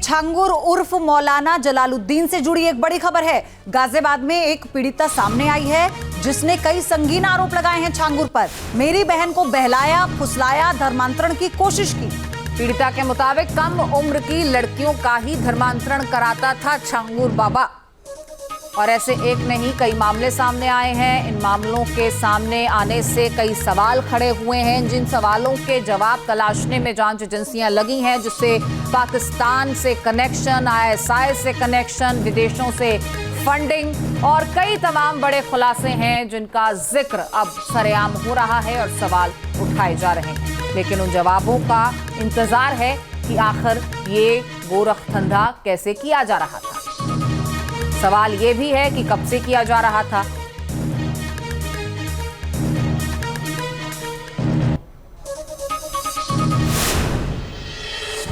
छांगुर उर्फ मौलाना जलालुद्दीन से जुड़ी एक बड़ी खबर है। गाजियाबाद में एक पीड़िता सामने आई है जिसने कई संगीन आरोप लगाए हैं छांगुर पर। मेरी बहन को बहलाया, फुसलाया, धर्मांतरण की कोशिछ की। पीड़िता के मुताबिक कम उम्र की लड़कियों का ही धर्मांतरण कराता था छांगुर बाबा। और ऐसे एक नहीं कई मामले सामने आए हैं। इन मामलों के सामने आने से कई सवाल खड़े हुए हैं, जिन सवालों के जवाब तलाशने में जांच एजेंसियां लगी हैं, जिससे पाकिस्तान से कनेक्शन, ISI से कनेक्शन, विदेशों से फंडिंग और कई तमाम बड़े खुलासे हैं जिनका जिक्र अब सरेआम हो रहा है और सवाल उठाए जा रहे हैं। लेकिन उन जवाबों का इंतजार है कि आखिर ये गोरख धंधा कैसे किया जा रहा था। सवाल ये भी है कि कब से किया जा रहा था।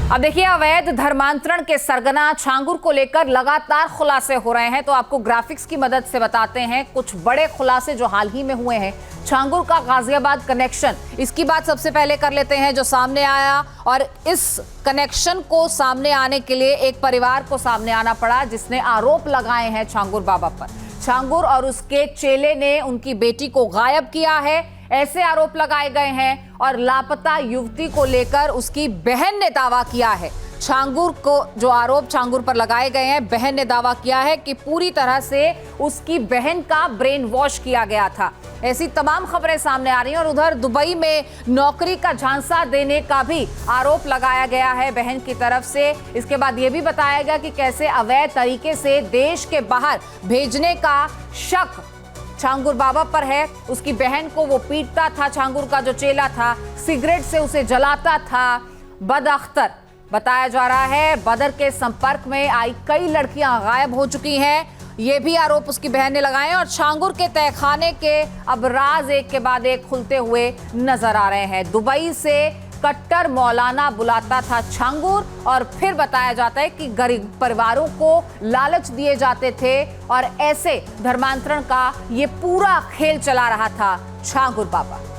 अब देखिए, अवैध धर्मांतरण के सरगना छांगुर को लेकर लगातार खुलासे हो रहे हैं, तो आपको ग्राफिक्स की मदद से बताते हैं कुछ बड़े खुलासे जो हाल ही में हुए हैं। छांगुर का गाजियाबाद कनेक्शन, इसकी बात सबसे पहले कर लेते हैं जो सामने आया। और इस कनेक्शन को सामने आने के लिए एक परिवार को सामने आना पड़ा जिसने आरोप लगाए हैं छांगुर बाबा पर। छांगुर और उसके चेले ने उनकी बेटी को गायब किया है, ऐसे आरोप लगाए गए हैं। और लापता युवती को लेकर उसकी बहन ने दावा किया है। छांगुर को जो आरोप छांगुर पर लगाए गए हैं, बहन ने दावा किया है कि पूरी तरह से उसकी बहन का ब्रेन वॉश किया गया था। ऐसी तमाम खबरें सामने आ रही हैं। और उधर दुबई में नौकरी का झांसा देने का भी आरोप लगाया गया है बहन की तरफ से। इसके बाद यह भी बताया गया कि कैसे अवैध तरीके से देश के बाहर भेजने का शक छांगुर बाबा पर है। उसकी बहन को वो पीटता था, छांगुर का जो चेला था, सिगरेट से उसे जलाता था। बदअख्तर बताया जा रहा है बदर के संपर्क में आई कई लड़कियां गायब हो चुकी हैं, ये भी आरोप उसकी बहन ने लगाए हैं। और छांगुर के तहखाने के अब राज एक के बाद एक खुलते हुए नजर आ रहे हैं। दुबई से कट्टर मौलाना बुलाता था छांगुर और फिर बताया जाता है कि गरीब परिवारों को लालच दिए जाते थे और ऐसे धर्मांतरण का ये पूरा खेल चला रहा था छांगुर बाबा।